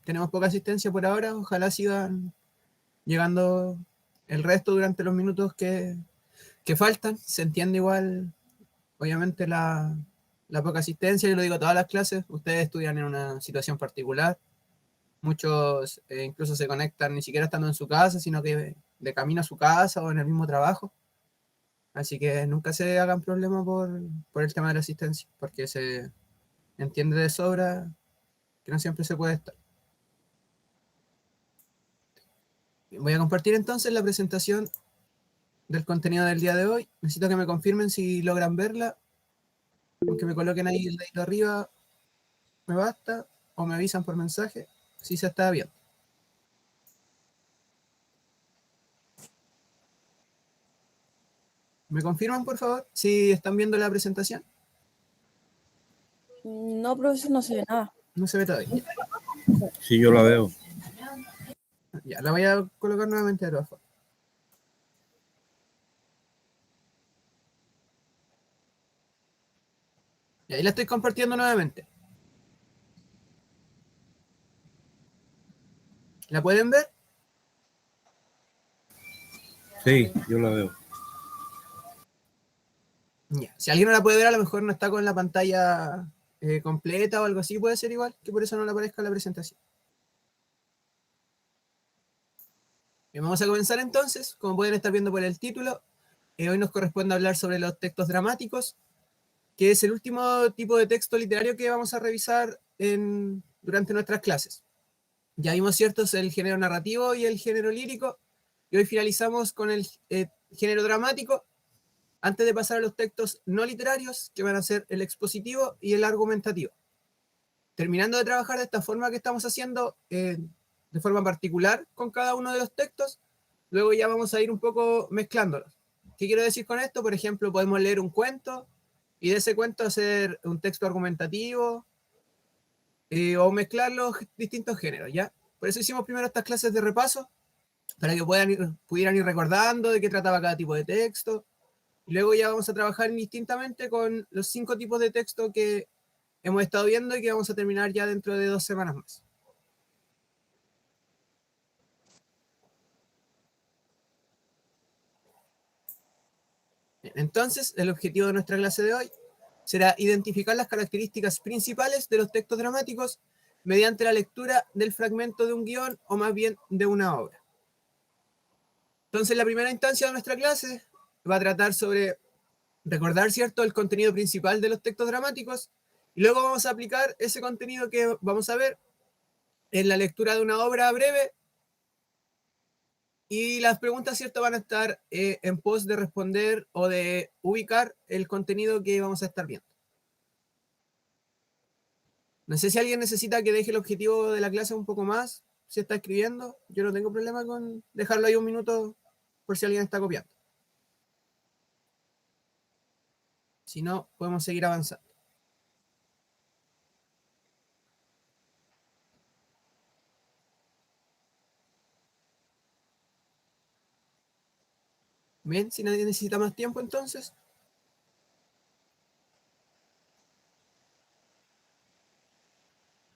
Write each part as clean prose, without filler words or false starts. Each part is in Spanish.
tenemos poca asistencia por ahora, ojalá sigan llegando el resto durante los minutos que faltan. Se entiende igual, obviamente, la poca asistencia, yo lo digo a todas las clases, ustedes estudian en una situación particular, muchos incluso se conectan ni siquiera estando en su casa, sino que de camino a su casa o en el mismo trabajo. Así que nunca se hagan problema por el tema de la asistencia, porque se entiende de sobra que no siempre se puede estar. Voy a compartir entonces la presentación del contenido del día de hoy. Necesito que me confirmen si logran verla, aunque me coloquen ahí el dedito arriba, me basta, o me avisan por mensaje si se está viendo. ¿Me confirman, por favor, si están viendo la presentación? No, profesor, no se ve nada. No se ve todavía. Sí, yo la veo. Ya, la voy a colocar nuevamente de todas formas. Y ahí la estoy compartiendo nuevamente. ¿La pueden ver? Sí, yo la veo. Ya. Si alguien no la puede ver, a lo mejor no está con la pantalla completa o algo así, puede ser igual, que por eso no le aparezca la presentación. Bien, vamos a comenzar entonces. Como pueden estar viendo por el título, hoy nos corresponde hablar sobre los textos dramáticos, que es el último tipo de texto literario que vamos a revisar durante nuestras clases. Ya vimos, ¿cierto?, el género narrativo y el género lírico, y hoy finalizamos con el género dramático, antes de pasar a los textos no literarios, que van a ser el expositivo y el argumentativo. Terminando de trabajar de esta forma que estamos haciendo, de forma particular con cada uno de los textos, luego ya vamos a ir un poco mezclándolos. ¿Qué quiero decir con esto? Por ejemplo, podemos leer un cuento y de ese cuento hacer un texto argumentativo o mezclar los distintos géneros, ¿ya? Por eso hicimos primero estas clases de repaso, para que pudieran ir recordando de qué trataba cada tipo de texto. Y luego ya vamos a trabajar indistintamente con los 5 tipos de texto que hemos estado viendo y que vamos a terminar ya dentro de 2 semanas más. Entonces, el objetivo de nuestra clase de hoy será identificar las características principales de los textos dramáticos mediante la lectura del fragmento de un guión o más bien de una obra. Entonces, la primera instancia de nuestra clase va a tratar sobre recordar, ¿cierto?, el contenido principal de los textos dramáticos, y luego vamos a aplicar ese contenido que vamos a ver en la lectura de una obra breve, y las preguntas, ¿cierto?, van a estar en pos de responder o de ubicar el contenido que vamos a estar viendo. No sé si alguien necesita que deje el objetivo de la clase un poco más, si está escribiendo. Yo no tengo problema con dejarlo ahí un minuto por si alguien está copiando. Si no, podemos seguir avanzando. Bien, si nadie necesita más tiempo, entonces.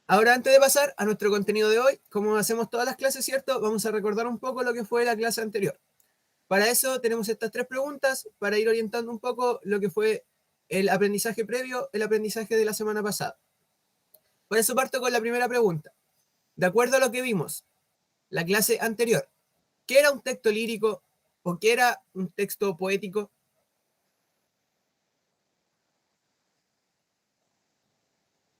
Ahora, antes de pasar a nuestro contenido de hoy, como hacemos todas las clases, ¿cierto?, vamos a recordar un poco lo que fue la clase anterior. Para eso tenemos estas 3 preguntas, para ir orientando un poco lo que fue el aprendizaje previo, el aprendizaje de la semana pasada. Por eso parto con la primera pregunta. De acuerdo a lo que vimos la clase anterior, ¿qué era un texto lírico o qué era un texto poético?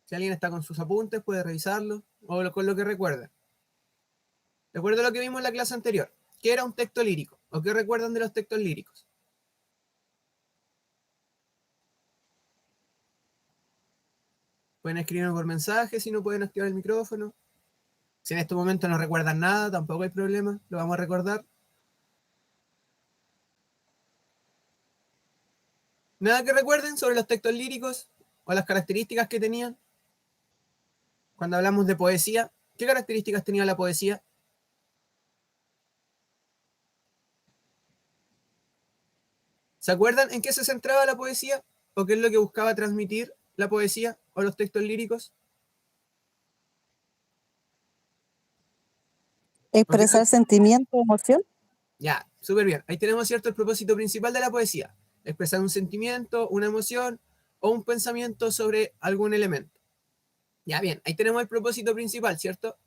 Si alguien está con sus apuntes, puede revisarlo o con lo que recuerda. De acuerdo a lo que vimos en la clase anterior, ¿qué era un texto lírico? ¿O qué recuerdan de los textos líricos? Pueden escribirme por mensaje, si no pueden activar el micrófono. Si en este momento no recuerdan nada, tampoco hay problema, lo vamos a recordar. ¿Nada que recuerden sobre los textos líricos o las características que tenían? Cuando hablamos de poesía, ¿qué características tenía la poesía? ¿Se acuerdan en qué se centraba la poesía? ¿O qué es lo que buscaba transmitir la poesía o los textos líricos? Expresar sentimiento, emoción. Ya, súper bien. Ahí tenemos, ¿cierto?, el propósito principal de la poesía. Expresar un sentimiento, una emoción o un pensamiento sobre algún elemento. Ya, bien, ahí tenemos el propósito principal, ¿cierto?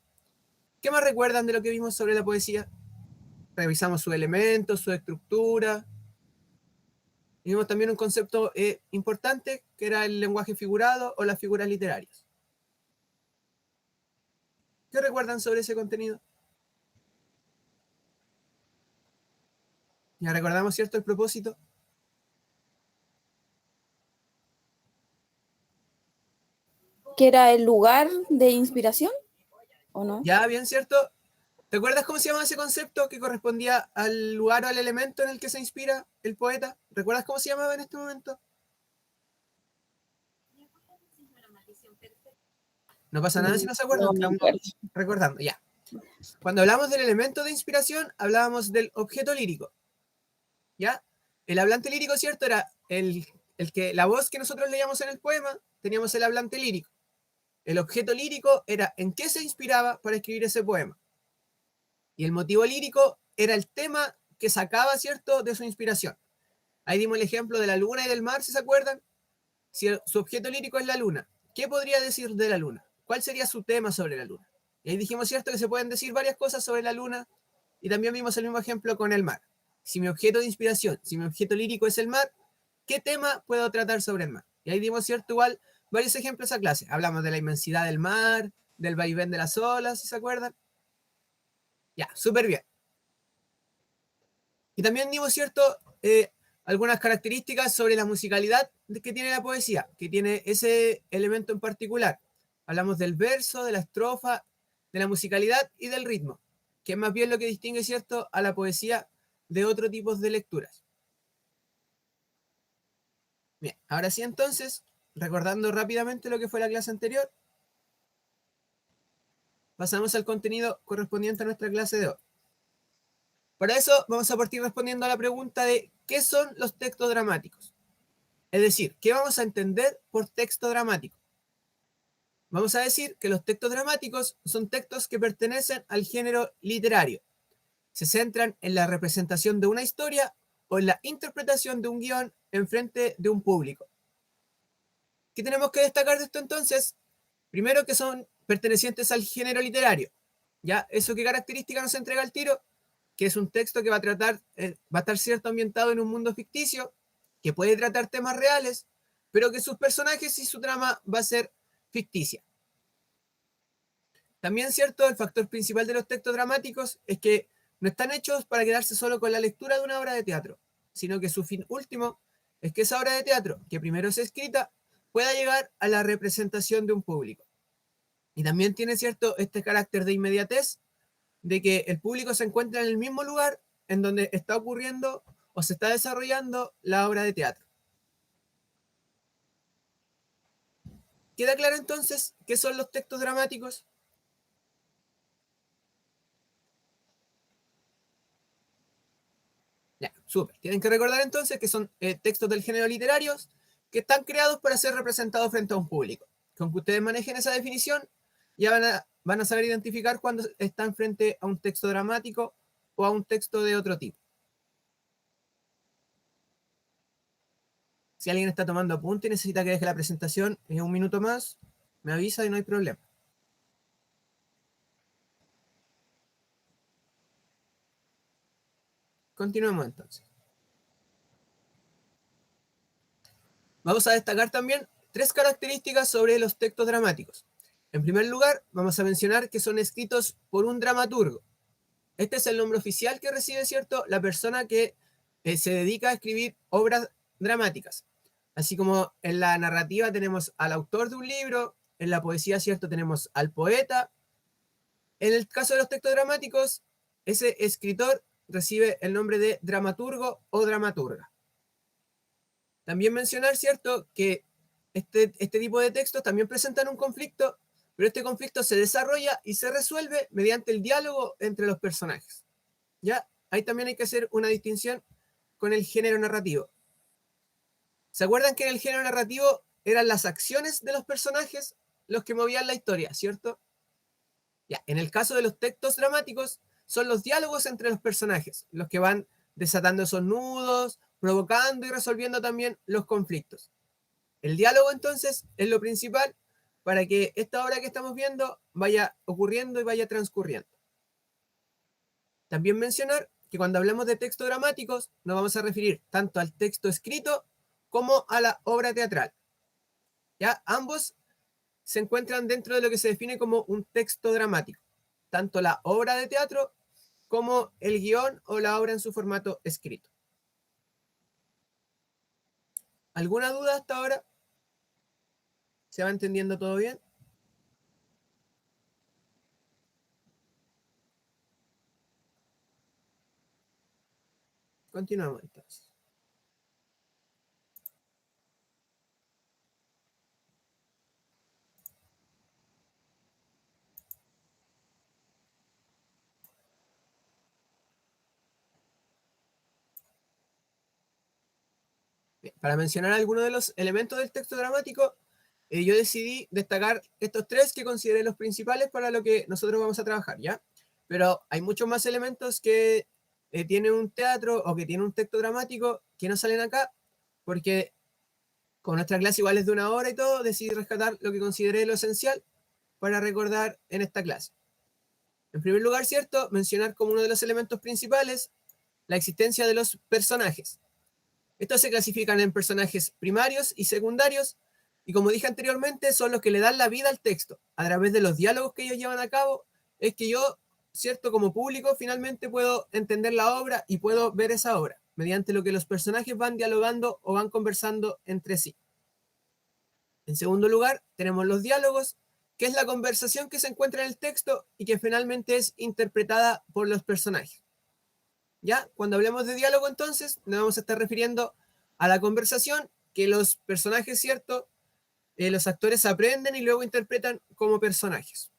¿Qué más recuerdan de lo que vimos sobre la poesía? Revisamos sus elementos, su estructura. Vimos también un concepto importante, que era el lenguaje figurado o las figuras literarias. ¿Qué recuerdan sobre ese contenido? Ya recordamos, ¿cierto?, el propósito. Que era el lugar de inspiración, ¿o no? Ya, bien, ¿cierto? ¿Te acuerdas cómo se llama ese concepto que correspondía al lugar o al elemento en el que se inspira el poeta? ¿Recuerdas cómo se llamaba en este momento? No pasa nada si no se acuerdan, No me estamos acuerdo. recordando, ya. Cuando hablamos del elemento de inspiración, hablábamos del objeto lírico, ¿ya? El hablante lírico, ¿cierto? Era la voz que nosotros leíamos en el poema, teníamos el hablante lírico. El objeto lírico era en qué se inspiraba para escribir ese poema. Y el motivo lírico era el tema que sacaba, ¿cierto?, de su inspiración. Ahí dimos el ejemplo de la luna y del mar, si se acuerdan. Si su objeto lírico es la luna, ¿qué podría decir de la luna? ¿Cuál sería su tema sobre la luna? Y ahí dijimos, ¿cierto?, que se pueden decir varias cosas sobre la luna, y también vimos el mismo ejemplo con el mar. Si mi objeto de inspiración, si mi objeto lírico es el mar, ¿qué tema puedo tratar sobre el mar? Y ahí dimos, ¿cierto?, igual varios ejemplos a clase. Hablamos de la inmensidad del mar, del vaivén de las olas, si se acuerdan. Ya, súper bien. Y también dimos, ¿cierto?, algunas características sobre la musicalidad que tiene la poesía, que tiene ese elemento en particular. Hablamos del verso, de la estrofa, de la musicalidad y del ritmo, que es más bien lo que distingue, ¿cierto?, a la poesía de otro tipo de lecturas. Bien, ahora sí entonces, recordando rápidamente lo que fue la clase anterior, pasamos al contenido correspondiente a nuestra clase de hoy. Para eso vamos a partir respondiendo a la pregunta de ¿qué son los textos dramáticos? Es decir, ¿qué vamos a entender por texto dramático? Vamos a decir que los textos dramáticos son textos que pertenecen al género literario. Se centran en la representación de una historia o en la interpretación de un guión en frente de un público. ¿Qué tenemos que destacar de esto entonces? Primero, que son pertenecientes al género literario. ¿Ya? ¿Eso qué característica nos entrega el tiro? Que es un texto que va a estar cierto ambientado en un mundo ficticio, que puede tratar temas reales, pero que sus personajes y su trama va a ser ficticia. También, cierto, el factor principal de los textos dramáticos es que no están hechos para quedarse solo con la lectura de una obra de teatro, sino que su fin último es que esa obra de teatro, que primero es escrita, pueda llegar a la representación de un público. Y también tiene, cierto, este carácter de inmediatez, de que el público se encuentra en el mismo lugar en donde está ocurriendo o se está desarrollando la obra de teatro. ¿Queda claro entonces qué son los textos dramáticos? Ya, súper. Tienen que recordar entonces que son textos del género literarios que están creados para ser representados frente a un público. Con que ustedes manejen esa definición, ya van a saber identificar cuando están frente a un texto dramático o a un texto de otro tipo. Si alguien está tomando apunte y necesita que deje la presentación en un minuto más, me avisa y no hay problema. Continuemos entonces. Vamos a destacar también 3 características sobre los textos dramáticos. En primer lugar, vamos a mencionar que son escritos por un dramaturgo. Este es el nombre oficial que recibe, ¿cierto?, la persona que se dedica a escribir obras dramáticas. Así como en la narrativa tenemos al autor de un libro, en la poesía, ¿cierto?, tenemos al poeta. En el caso de los textos dramáticos, ese escritor recibe el nombre de dramaturgo o dramaturga. También mencionar, ¿cierto?, que este tipo de textos también presentan un conflicto, pero este conflicto se desarrolla y se resuelve mediante el diálogo entre los personajes. ¿Ya? Ahí también hay que hacer una distinción con el género narrativo. ¿Se acuerdan que en el género narrativo eran las acciones de los personajes los que movían la historia, ¿cierto? Ya, en el caso de los textos dramáticos, son los diálogos entre los personajes, los que van desatando esos nudos, provocando y resolviendo también los conflictos. El diálogo entonces es lo principal para que esta obra que estamos viendo vaya ocurriendo y vaya transcurriendo. También mencionar que cuando hablamos de textos dramáticos nos vamos a referir tanto al texto escrito como a la obra teatral. ¿Ya? Ambos se encuentran dentro de lo que se define como un texto dramático, tanto la obra de teatro como el guión o la obra en su formato escrito. ¿Alguna duda hasta ahora? ¿Se va entendiendo todo bien? Continuamos entonces. Bien, para mencionar algunos de los elementos del texto dramático, yo decidí destacar estos tres que consideré los principales para lo que nosotros vamos a trabajar, ¿ya? Pero hay muchos más elementos que tienen un teatro o que tienen un texto dramático que no salen acá, porque con nuestra clase igual es de una hora y todo, decidí rescatar lo que consideré lo esencial para recordar en esta clase. En primer lugar, ¿cierto? Mencionar como uno de los elementos principales la existencia de los personajes. Estos se clasifican en personajes primarios y secundarios, y como dije anteriormente, son los que le dan la vida al texto. A través de los diálogos que ellos llevan a cabo, es que yo, ¿cierto? Como público, finalmente puedo entender la obra y puedo ver esa obra, mediante lo que los personajes van dialogando o van conversando entre sí. En segundo lugar, tenemos los diálogos, que es la conversación que se encuentra en el texto y que finalmente es interpretada por los personajes. ¿Ya? Cuando hablemos de diálogo, entonces, nos vamos a estar refiriendo a la conversación que los personajes, ¿cierto? Los actores aprenden y luego interpretan como personajes.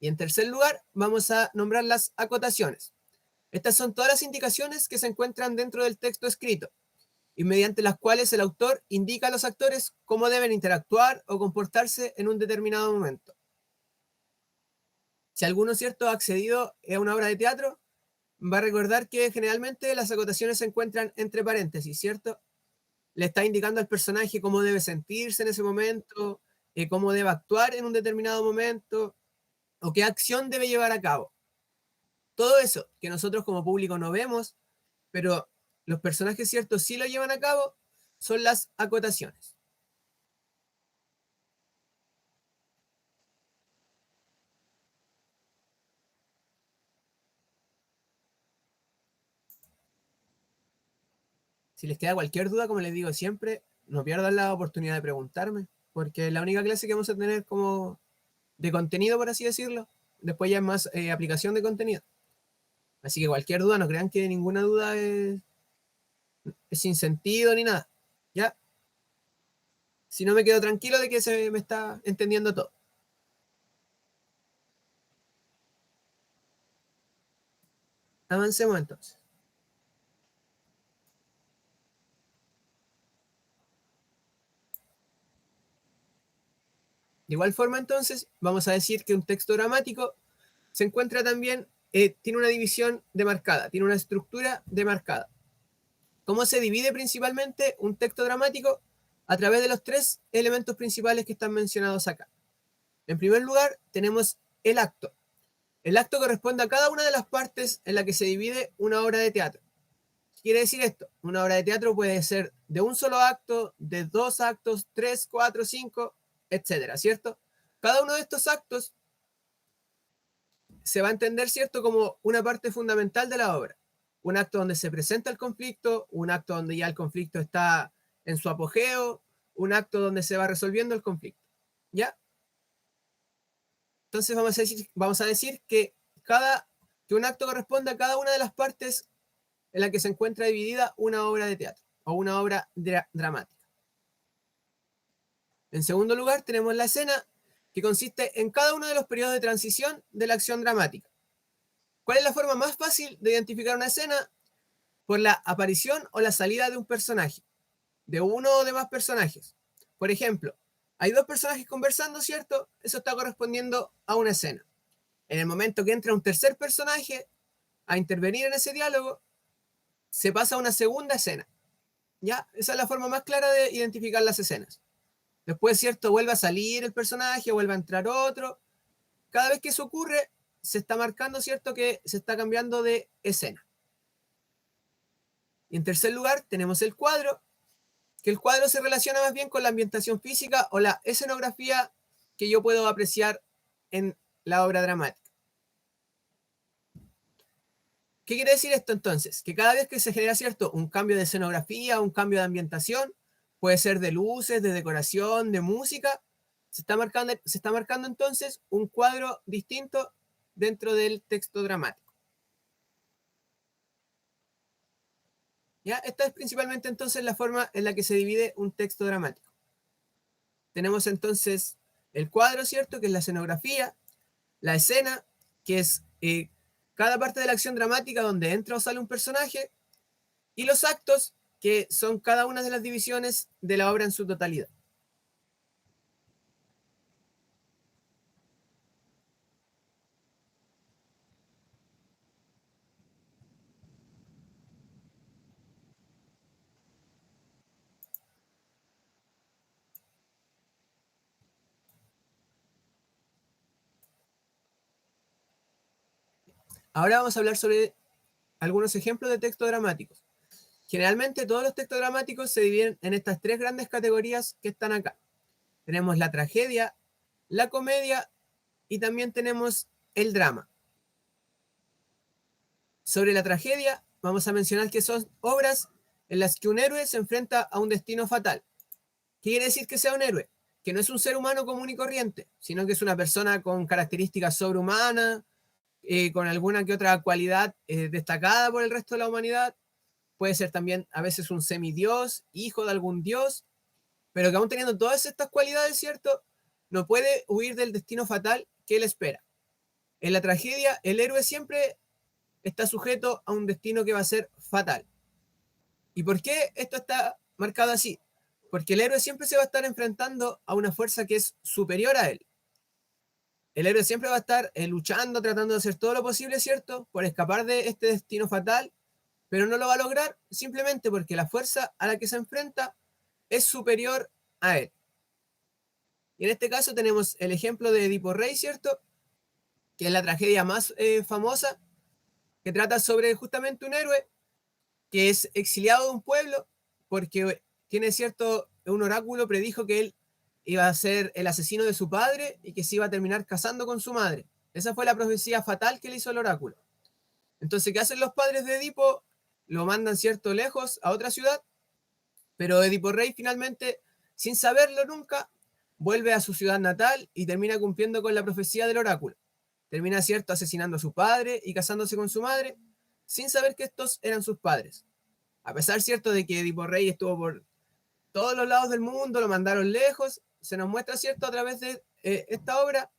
Y en tercer lugar, vamos a nombrar las acotaciones. Estas son todas las indicaciones que se encuentran dentro del texto escrito y mediante las cuales el autor indica a los actores cómo deben interactuar o comportarse en un determinado momento. Si alguno, ¿cierto?, ha accedido a una obra de teatro, va a recordar que generalmente las acotaciones se encuentran entre paréntesis, ¿cierto? Le está indicando al personaje cómo debe sentirse en ese momento, cómo debe actuar en un determinado momento, o qué acción debe llevar a cabo. Todo eso que nosotros como público no vemos, pero los personajes, ¿cierto?, sí lo llevan a cabo, son las acotaciones. Si les queda cualquier duda, como les digo siempre, no pierdan la oportunidad de preguntarme, porque es la única clase que vamos a tener como de contenido, por así decirlo. Después ya es más aplicación de contenido. Así que cualquier duda, no crean que ninguna duda es sin sentido ni nada. ¿Ya? Si no, me quedo tranquilo de que se me está entendiendo todo. Avancemos entonces. De igual forma, entonces, vamos a decir que un texto dramático se encuentra también, tiene una división demarcada, tiene una estructura demarcada. ¿Cómo se divide principalmente un texto dramático? A través de los tres elementos principales que están mencionados acá. En primer lugar, tenemos el acto. El acto corresponde a cada una de las partes en la que se divide una obra de teatro. ¿Qué quiere decir esto? Una obra de teatro puede ser de un solo acto, de dos actos, tres, cuatro, cinco, etcétera, ¿cierto? Cada uno de estos actos se va a entender, ¿cierto?, como una parte fundamental de la obra. Un acto donde se presenta el conflicto, un acto donde ya el conflicto está en su apogeo, un acto donde se va resolviendo el conflicto. ¿Ya? Entonces vamos a decir que un acto corresponde a cada una de las partes en la que se encuentra dividida una obra de teatro o una obra dramática. En segundo lugar, tenemos la escena, que consiste en cada uno de los periodos de transición de la acción dramática. ¿Cuál es la forma más fácil de identificar una escena? Por la aparición o la salida de un personaje, de uno o de más personajes. Por ejemplo, hay dos personajes conversando, ¿cierto? Eso está correspondiendo a una escena. En el momento que entra un tercer personaje a intervenir en ese diálogo, se pasa a una segunda escena. ¿Ya? Esa es la forma más clara de identificar las escenas. Después, ¿cierto? Vuelve a salir el personaje, vuelve a entrar otro. Cada vez que eso ocurre, se está marcando, ¿cierto? Que se está cambiando de escena. Y en tercer lugar, tenemos el cuadro, que el cuadro se relaciona más bien con la ambientación física o la escenografía que yo puedo apreciar en la obra dramática. ¿Qué quiere decir esto entonces? Que cada vez que se genera, ¿cierto?, un cambio de escenografía, un cambio de ambientación, puede ser de luces, de decoración, de música, se está marcando entonces un cuadro distinto dentro del texto dramático. ¿Ya? Esta es principalmente entonces la forma en la que se divide un texto dramático. Tenemos entonces el cuadro, ¿cierto?, que es la escenografía, la escena, que es cada parte de la acción dramática donde entra o sale un personaje, y los actos, que son cada una de las divisiones de la obra en su totalidad. Ahora vamos a hablar sobre algunos ejemplos de textos dramáticos. Generalmente todos los textos dramáticos se dividen en estas tres grandes categorías que están acá. Tenemos la tragedia, la comedia y también tenemos el drama. Sobre la tragedia, vamos a mencionar que son obras en las que un héroe se enfrenta a un destino fatal. ¿Qué quiere decir que sea un héroe? Que no es un ser humano común y corriente, sino que es una persona con características sobrehumanas, con alguna que otra cualidad destacada por el resto de la humanidad. Puede ser también a veces un semidios, hijo de algún dios, pero que aún teniendo todas estas cualidades, ¿cierto?, no puede huir del destino fatal que él espera. En la tragedia, el héroe siempre está sujeto a un destino que va a ser fatal. ¿Y por qué esto está marcado así? Porque el héroe siempre se va a estar enfrentando a una fuerza que es superior a él. El héroe siempre va a estar luchando, tratando de hacer todo lo posible, ¿cierto?, por escapar de este destino fatal, pero no lo va a lograr simplemente porque la fuerza a la que se enfrenta es superior a él. Y en este caso tenemos el ejemplo de Edipo Rey, ¿cierto?, que es la tragedia más famosa, que trata sobre justamente un héroe que es exiliado de un pueblo porque tiene cierto, un oráculo predijo que él iba a ser el asesino de su padre y que se iba a terminar casando con su madre. Esa fue la profecía fatal que le hizo el oráculo. Entonces, ¿qué hacen los padres de Edipo? Lo mandan, cierto, lejos a otra ciudad, pero Edipo Rey finalmente, sin saberlo nunca, vuelve a su ciudad natal y termina cumpliendo con la profecía del oráculo. Termina, cierto, asesinando a su padre y casándose con su madre, sin saber que estos eran sus padres. A pesar, cierto, de que Edipo Rey estuvo por todos los lados del mundo, lo mandaron lejos, se nos muestra, cierto, a través de esta obra,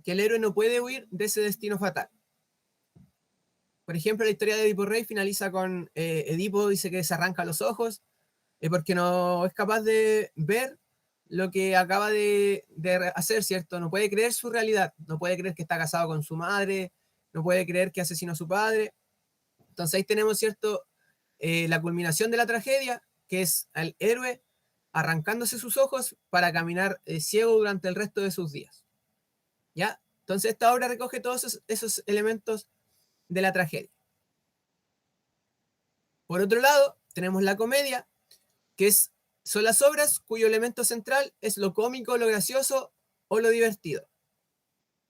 que el héroe no puede huir de ese destino fatal. Por ejemplo, la historia de Edipo Rey finaliza con Edipo dice que se arranca los ojos porque no es capaz de ver lo que acaba de hacer, ¿cierto? No puede creer su realidad, no puede creer que está casado con su madre, no puede creer que asesinó a su padre. Entonces ahí tenemos, ¿cierto?, la culminación de la tragedia, que es al héroe arrancándose sus ojos para caminar ciego durante el resto de sus días. ¿Ya? Entonces esta obra recoge todos esos elementos de la tragedia. Por otro lado, tenemos la comedia, que son las obras cuyo elemento central es lo cómico, lo gracioso o lo divertido.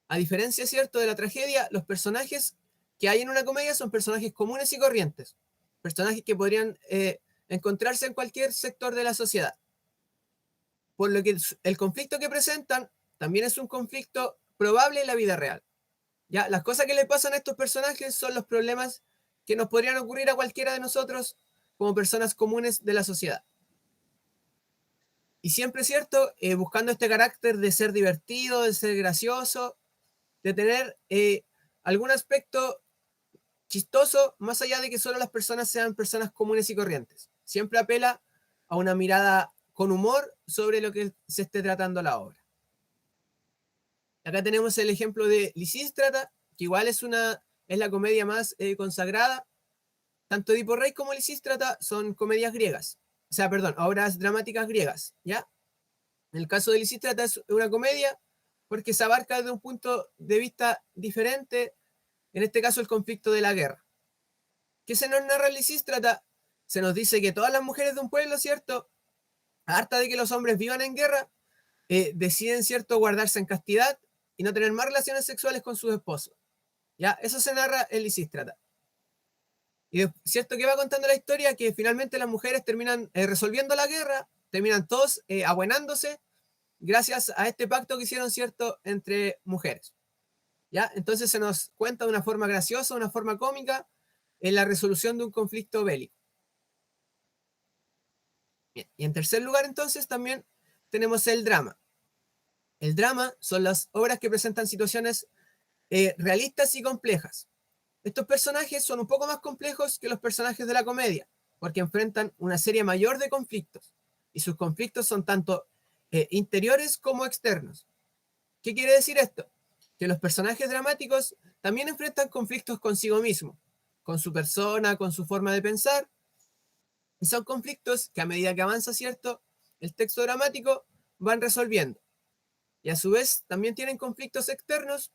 A diferencia, ¿cierto?, de la tragedia, los personajes que hay en una comedia son personajes comunes y corrientes, personajes que podrían encontrarse en cualquier sector de la sociedad. Por lo que el conflicto que presentan también es un conflicto probable en la vida real. ¿Ya? Las cosas que le pasan a estos personajes son los problemas que nos podrían ocurrir a cualquiera de nosotros como personas comunes de la sociedad. Y siempre, ¿cierto?, buscando este carácter de ser divertido, de ser gracioso, de tener algún aspecto chistoso, más allá de que solo las personas sean personas comunes y corrientes. Siempre apela a una mirada con humor sobre lo que se esté tratando la obra. Acá tenemos el ejemplo de Lisístrata, que igual es la comedia más consagrada. Tanto Edipo Rey como Lisístrata son comedias griegas. O sea, perdón, obras dramáticas griegas, ¿ya? En el caso de Lisístrata es una comedia porque se abarca desde un punto de vista diferente, en este caso el conflicto de la guerra. ¿Qué se nos narra en Lisístrata? Se nos dice que todas las mujeres de un pueblo, ¿cierto?, harta de que los hombres vivan en guerra, deciden, ¿cierto?, guardarse en castidad y no tener más relaciones sexuales con sus esposos. ¿Ya? Eso se narra en Lisístrata. Y es cierto que va contando la historia que finalmente las mujeres terminan resolviendo la guerra, terminan todos abuenándose gracias a este pacto que hicieron, ¿cierto?, entre mujeres. ¿Ya? Entonces se nos cuenta de una forma graciosa, una forma cómica, en la resolución de un conflicto bélico. Bien. Y en tercer lugar, entonces, también tenemos el drama. El drama son las obras que presentan situaciones realistas y complejas. Estos personajes son un poco más complejos que los personajes de la comedia, porque enfrentan una serie mayor de conflictos, y sus conflictos son tanto interiores como externos. ¿Qué quiere decir esto? Que los personajes dramáticos también enfrentan conflictos consigo mismo, con su persona, con su forma de pensar, y son conflictos que a medida que avanza, ¿cierto?, el texto dramático van resolviendo. Y a su vez también tienen conflictos externos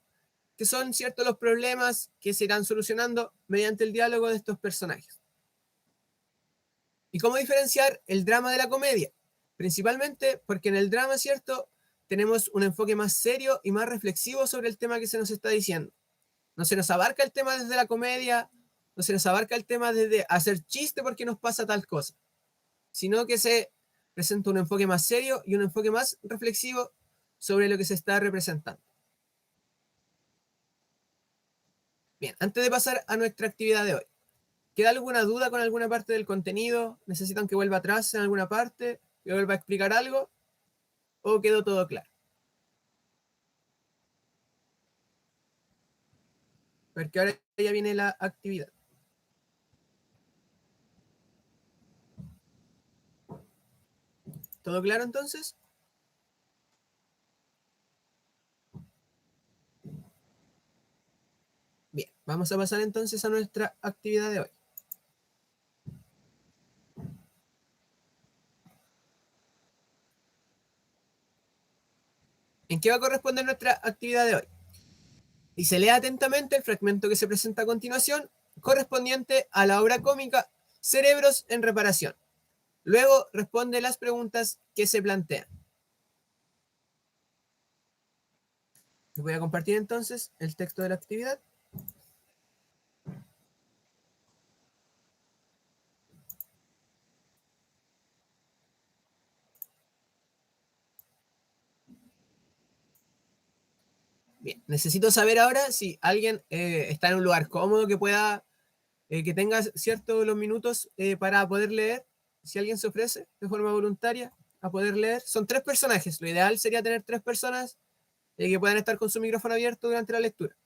que son, ¿cierto?, los problemas que se irán solucionando mediante el diálogo de estos personajes. ¿Y cómo diferenciar el drama de la comedia? Principalmente porque en el drama, ¿cierto?, tenemos un enfoque más serio y más reflexivo sobre el tema que se nos está diciendo. No se nos abarca el tema desde la comedia, no se nos abarca el tema desde hacer chiste porque nos pasa tal cosa, sino que se presenta un enfoque más serio y un enfoque más reflexivo sobre lo que se está representando. Bien, antes de pasar a nuestra actividad de hoy, ¿queda alguna duda con alguna parte del contenido? ¿Necesitan que vuelva atrás en alguna parte? ¿Que vuelva a explicar algo? ¿O quedó todo claro? Porque ahora ya viene la actividad. ¿Todo claro entonces? Bien, vamos a pasar entonces a nuestra actividad de hoy. ¿En qué va a corresponder nuestra actividad de hoy? Y se lee atentamente el fragmento que se presenta a continuación, correspondiente a la obra cómica Cerebros en Reparación. Luego responde las preguntas que se plantean. Les voy a compartir entonces el texto de la actividad. Bien, necesito saber ahora si alguien está en un lugar cómodo que pueda, que tenga ciertos los minutos para poder leer. Si alguien se ofrece de forma voluntaria a poder leer. Son 3 personajes. Lo ideal sería tener 3 personas que puedan estar con su micrófono abierto durante la lectura.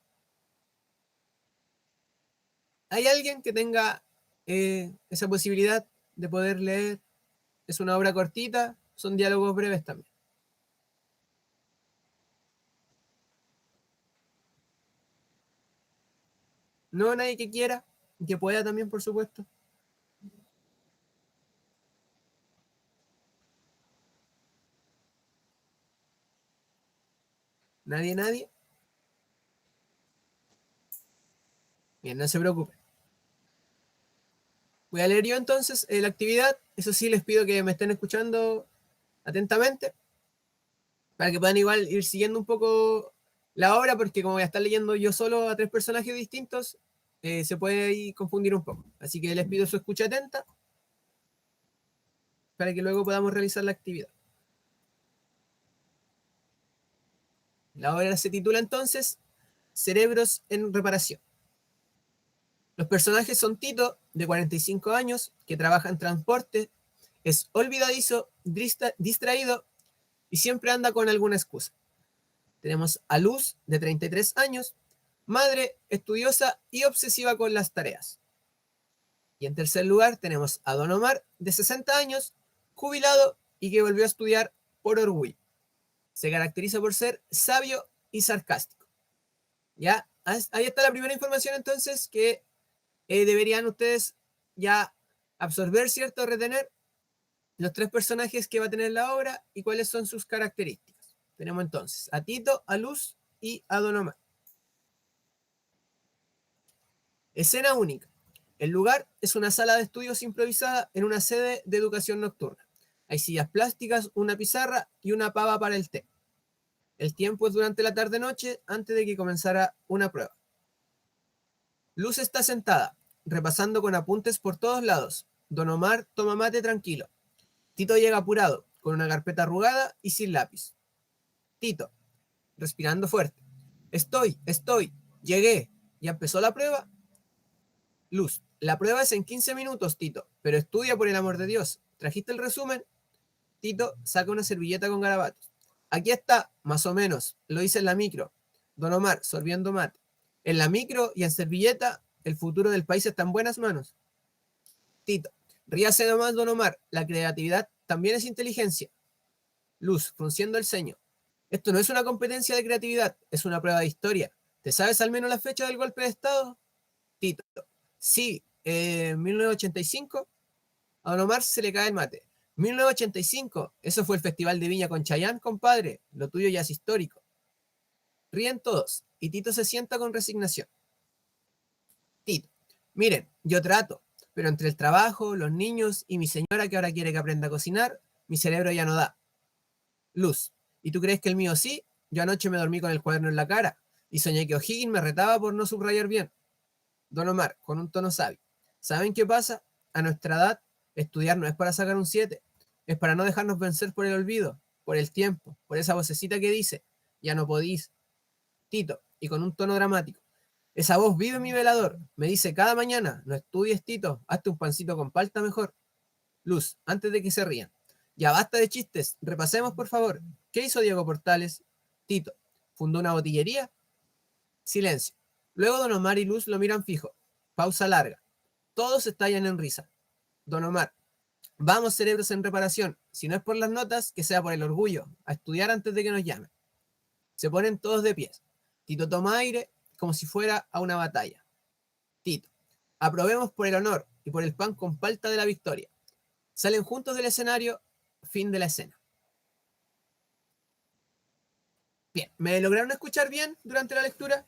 ¿Hay alguien que tenga esa posibilidad de poder leer? Es una obra cortita, son diálogos breves también. No, nadie que quiera, que pueda también, por supuesto. Nadie, nadie. Bien, no se preocupe. Voy a leer yo entonces la actividad. Eso sí, les pido que me estén escuchando atentamente para que puedan igual ir siguiendo un poco la obra, porque como voy a estar leyendo yo solo a 3 personajes distintos, se puede ahí confundir un poco. Así que les pido su escucha atenta para que luego podamos realizar la actividad. La obra se titula entonces Cerebros en Reparación. Los personajes son Tito, de 45 años, que trabaja en transporte, es olvidadizo, distraído y siempre anda con alguna excusa. Tenemos a Luz, de 33 años, madre, estudiosa y obsesiva con las tareas. Y en tercer lugar tenemos a Don Omar, de 60 años, jubilado y que volvió a estudiar por orgullo. Se caracteriza por ser sabio y sarcástico. ¿Ya? Ahí está la primera información entonces que deberían ustedes ya absorber, ¿cierto? Retener los 3 personajes que va a tener la obra y cuáles son sus características. Tenemos entonces a Tito, a Luz y a Don Omar. Escena única. El lugar es una sala de estudios improvisada en una sede de educación nocturna. Hay sillas plásticas, una pizarra y una pava para el té. El tiempo es durante la tarde-noche antes de que comenzara una prueba. Luz está sentada, repasando con apuntes por todos lados. Don Omar toma mate tranquilo. Tito llega apurado, con una carpeta arrugada y sin lápiz. Tito, respirando fuerte. Estoy, llegué. ¿Ya empezó la prueba? Luz, la prueba es en 15 minutos, Tito, pero estudia por el amor de Dios. ¿Trajiste el resumen? Tito saca una servilleta con garabatos. Aquí está, más o menos, lo hice en la micro. Don Omar, sorbiendo mate. En la micro y en servilleta, el futuro del país está en buenas manos. Tito, ríase nomás, Don Omar, la creatividad también es inteligencia. Luz, frunciendo el ceño. Esto no es una competencia de creatividad, es una prueba de historia. ¿Te sabes al menos la fecha del golpe de Estado? Tito, sí, 1985. A Don Omar se le cae el mate. 1985, eso fue el Festival de Viña con Chayanne, compadre. Lo tuyo ya es histórico. Ríen todos y Tito se sienta con resignación. Tito, miren, yo trato, pero entre el trabajo, los niños y mi señora que ahora quiere que aprenda a cocinar, mi cerebro ya no da. Luz, ¿y tú crees que el mío sí? Yo anoche me dormí con el cuaderno en la cara y soñé que O'Higgins me retaba por no subrayar bien. Don Omar, con un tono sabio. ¿Saben qué pasa? A nuestra edad, estudiar no es para sacar un 7, es para no dejarnos vencer por el olvido, por el tiempo, por esa vocecita que dice, ya no podís. Tito, y con un tono dramático. Esa voz vive en mi velador, me dice cada mañana, no estudies, Tito, hazte un pancito con palta mejor. Luz, antes de que se rían. Ya basta de chistes, repasemos por favor. ¿Qué hizo Diego Portales? Tito, ¿fundó una botillería? Silencio. Luego Don Omar y Luz lo miran fijo. Pausa larga. Todos estallan en risa. Don Omar, vamos cerebros en reparación. Si no es por las notas, que sea por el orgullo. A estudiar antes de que nos llamen. Se ponen todos de pies. Tito toma aire como si fuera a una batalla. Tito, aprobemos por el honor y por el pan con palta de la victoria. Salen juntos del escenario. Fin de la escena. Bien, ¿me lograron escuchar bien durante la lectura?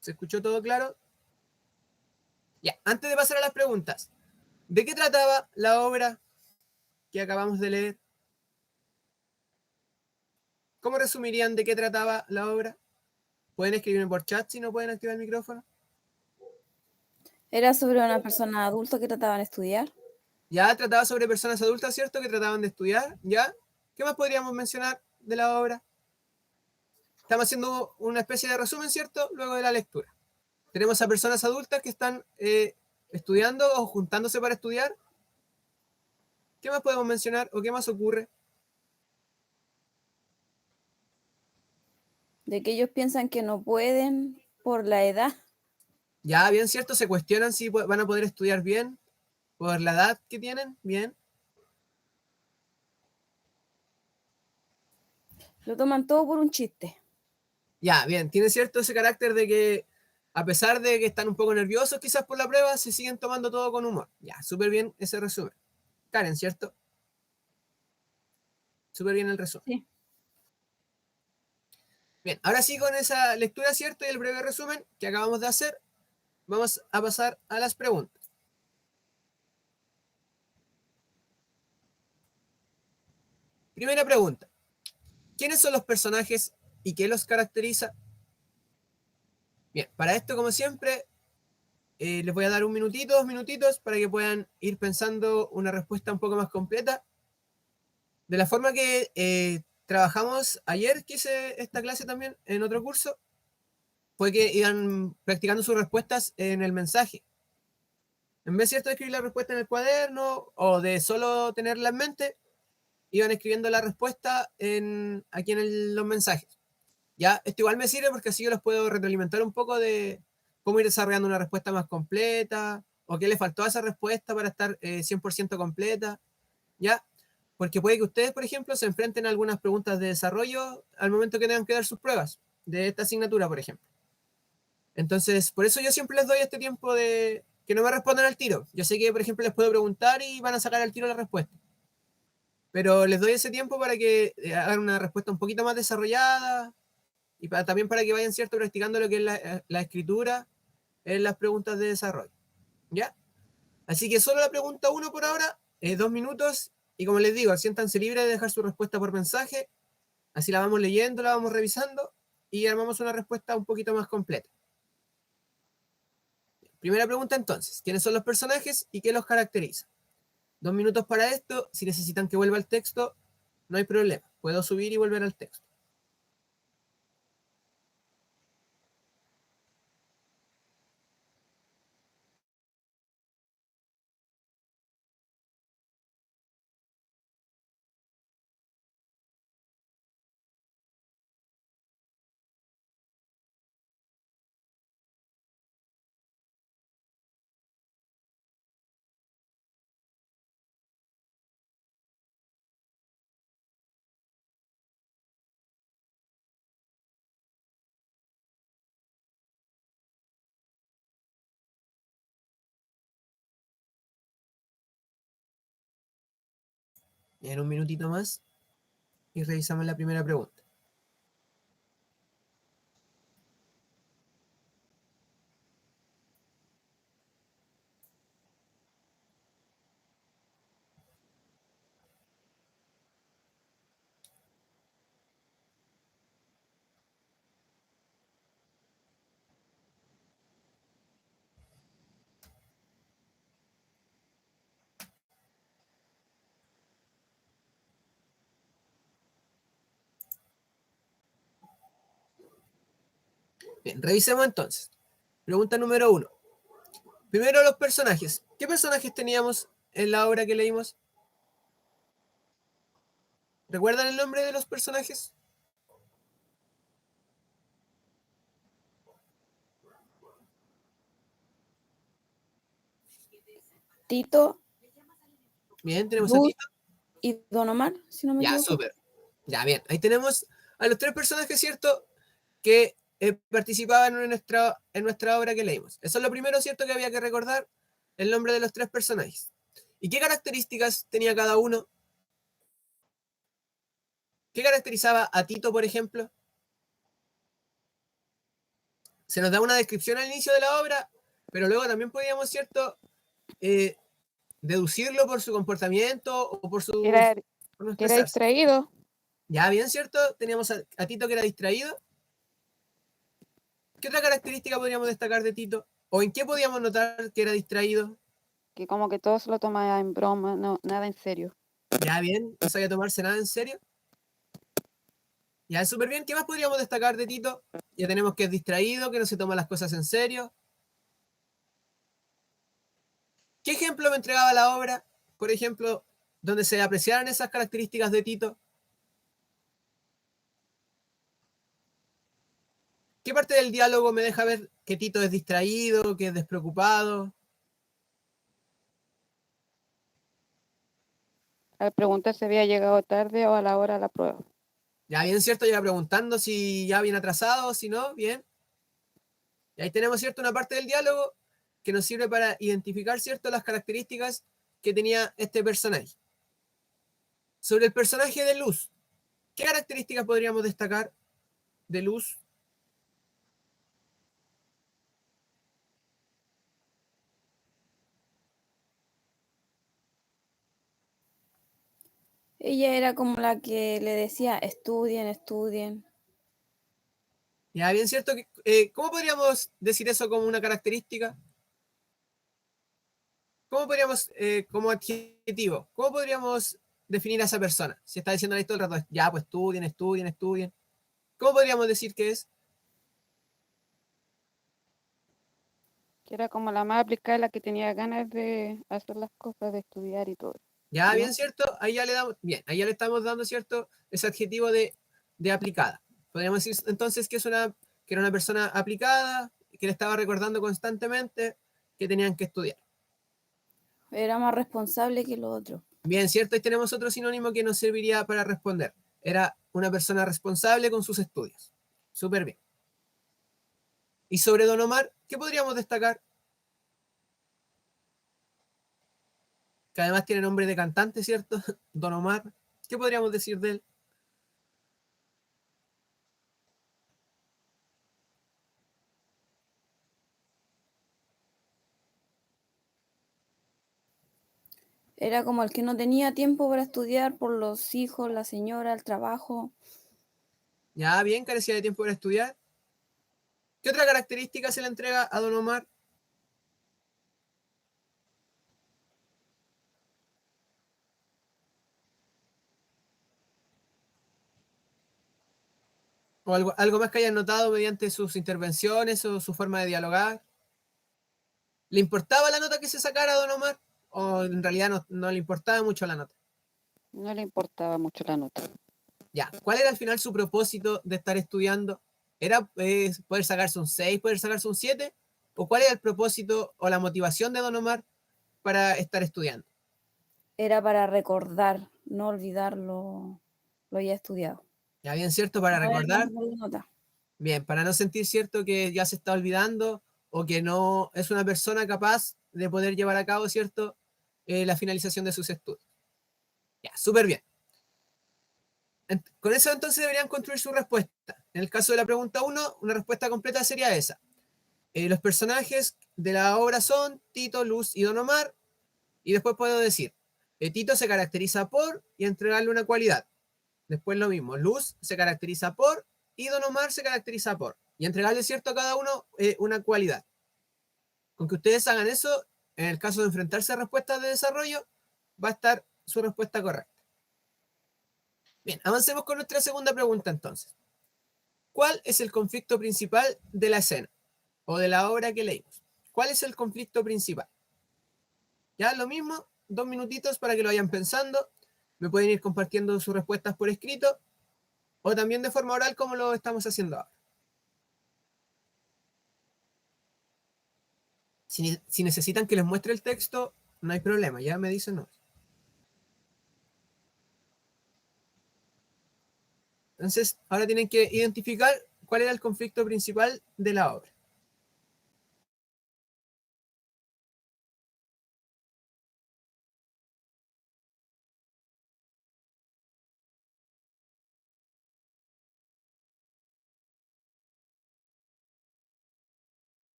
¿Se escuchó todo claro? Ya, antes de pasar a las preguntas, ¿de qué trataba la obra que acabamos de leer? ¿Cómo resumirían de qué trataba la obra? ¿Pueden escribirme por chat si no pueden activar el micrófono? Era sobre una persona adulta que trataban de estudiar. Ya trataba sobre personas adultas, ¿cierto? Que trataban de estudiar, ¿ya? ¿Qué más podríamos mencionar de la obra? Estamos haciendo una especie de resumen, ¿cierto? Luego de la lectura. Tenemos a personas adultas que están estudiando o juntándose para estudiar. ¿Qué más podemos mencionar o qué más ocurre? De que ellos piensan que no pueden por la edad. Ya, bien, ¿cierto? Se cuestionan si van a poder estudiar bien por la edad que tienen. Bien. Lo toman todo por un chiste. Ya, bien. Tiene cierto ese carácter de que a pesar de que están un poco nerviosos quizás por la prueba, se siguen tomando todo con humor. Ya, súper bien ese resumen. Karen, ¿cierto? Súper bien el resumen. Sí. Bien, ahora sí con esa lectura, ¿cierto? Y el breve resumen que acabamos de hacer, vamos a pasar a las preguntas. Primera pregunta. ¿Quiénes son los personajes y qué los caracteriza? Bien, para esto, como siempre, les voy a dar un minutito, 2 minutitos, para que puedan ir pensando una respuesta un poco más completa. De la forma que trabajamos ayer, que hice esta clase también en otro curso, fue que iban practicando sus respuestas en el mensaje. En vez, ¿cierto?, de escribir la respuesta en el cuaderno o de solo tenerla en mente, iban escribiendo la respuesta aquí en los mensajes. Ya, esto igual me sirve porque así yo los puedo retroalimentar un poco de cómo ir desarrollando una respuesta más completa o qué le faltó a esa respuesta para estar 100% completa. ¿Ya? porque puede que ustedes, por ejemplo, se enfrenten a algunas preguntas de desarrollo al momento que tengan que dar sus pruebas de esta asignatura, por ejemplo. Entonces, por eso yo siempre les doy este tiempo de que no me respondan al tiro. Yo sé que, por ejemplo, les puedo preguntar y van a sacar al tiro la respuesta. Pero les doy ese tiempo para que hagan una respuesta un poquito más desarrollada y también para que vayan, ¿cierto?, practicando lo que es la escritura en las preguntas de desarrollo. ¿Ya? Así que solo la pregunta 1 por ahora, 2 minutos, y como les digo, siéntanse libres de dejar su respuesta por mensaje, así la vamos leyendo, la vamos revisando, y armamos una respuesta un poquito más completa. Primera pregunta entonces, ¿quiénes son los personajes y qué los caracteriza? 2 minutos para esto, si necesitan que vuelva al texto, no hay problema, puedo subir y volver al texto. En un minutito más y revisamos la primera pregunta. Bien, revisemos entonces. Pregunta número 1. Primero los personajes. ¿Qué personajes teníamos en la obra que leímos? ¿Recuerdan el nombre de los personajes? Tito, Bien, tenemos a Luz Tito. y Don Omar, si no me Ya, equivoco. súper. Ya, bien. Ahí tenemos a los 3 personajes, ¿cierto?, que participaban en nuestra obra que leímos. Eso es lo primero, ¿cierto?, que había que recordar, el nombre de los 3 personajes. ¿Y qué características tenía cada uno? ¿Qué caracterizaba a Tito, por ejemplo? Se nos da una descripción al inicio de la obra, pero luego también podíamos, ¿cierto?, eh, deducirlo por su comportamiento o por Era, por no que era expresarse. distraído. Ya, bien, ¿cierto? Teníamos a Tito que era distraído. ¿Qué otra característica podríamos destacar de Tito? ¿O en qué podíamos notar que era distraído? Que como que todo se lo toma en broma, no, nada en serio. Ya, bien, no sabía tomarse nada en serio. Ya, súper bien. ¿Qué más podríamos destacar de Tito? Ya tenemos que es distraído, que no se toma las cosas en serio. ¿Qué ejemplo me entregaba la obra, por ejemplo, donde se apreciaran esas características de Tito? ¿Qué parte del diálogo me deja ver que Tito es distraído, que es despreocupado? Al preguntar si había llegado tarde o a la hora de la prueba. Ya, bien, ¿cierto? Llega preguntando si ya viene atrasado, si no, bien. Y ahí tenemos, ¿cierto?, una parte del diálogo que nos sirve para identificar, ¿cierto?, las características que tenía este personaje. Sobre el personaje de Luz, ¿qué características podríamos destacar de Luz? Ella era como la que le decía, estudien, estudien. Ya, bien, ¿cierto? ¿Cómo podríamos decir eso como una característica? ¿Cómo podríamos, como adjetivo, cómo podríamos definir a esa persona? Si está diciendo todo el rato, ya, pues estudien, estudien, estudien. ¿Cómo podríamos decir que es? Que era como la más aplicada, la que tenía ganas de hacer las cosas, de estudiar y todo. Ya, ¿No? bien, ¿cierto? Ahí ya le damos, bien, ahí ya le estamos dando, ¿cierto?, ese adjetivo de aplicada. Podríamos decir entonces que que era una persona aplicada, que le estaba recordando constantemente que tenían que estudiar. Era más responsable que lo otro. Bien, cierto, ahí tenemos otro sinónimo que nos serviría para responder. Era una persona responsable con sus estudios. Súper bien. Y sobre Don Omar, ¿qué podríamos destacar? Que además tiene nombre de cantante, ¿cierto? Don Omar. ¿Qué podríamos decir de él? Era como el que no tenía tiempo para estudiar por los hijos, la señora, el trabajo. Ya bien, carecía de tiempo para estudiar. ¿Qué otra característica se le entrega a Don Omar? ¿O algo más que hayan notado mediante sus intervenciones o su forma de dialogar? ¿Le importaba la nota que se sacara a Don Omar? ¿O en realidad no le importaba mucho la nota? No le importaba mucho la nota. Ya, ¿cuál era al final su propósito de estar estudiando? ¿Era poder sacarse un 6, poder sacarse un 7? ¿O cuál era el propósito o la motivación de Don Omar para estar estudiando? Era para recordar, no olvidar lo ya estudiado. Ya bien, cierto, para No era recordar. tanto por la nota. Bien, para no sentir cierto que ya se está olvidando o que no es una persona capaz de poder llevar a cabo, cierto, la finalización de sus estudios. Ya, súper bien. Con eso entonces deberían construir su respuesta. En el caso de la pregunta 1, una respuesta completa sería esa. Los personajes de la obra son Tito, Luz y Don Omar. Y después puedo decir, Tito se caracteriza por y entregarle una cualidad. Después lo mismo, Luz se caracteriza por y Don Omar se caracteriza por. Y entregarle, cierto, a cada uno una cualidad. Con que ustedes hagan eso, en el caso de enfrentarse a respuestas de desarrollo, va a estar su respuesta correcta. Bien, avancemos con nuestra segunda pregunta entonces. ¿Cuál es el conflicto principal de la escena o de la obra que leímos? ¿Cuál es el conflicto principal? Ya lo mismo, 2 minutitos para que lo vayan pensando. Me pueden ir compartiendo sus respuestas por escrito o también de forma oral como lo estamos haciendo ahora. Si necesitan que les muestre el texto, no hay problema, ya me dicen no. Entonces, ahora tienen que identificar cuál era el conflicto principal de la obra.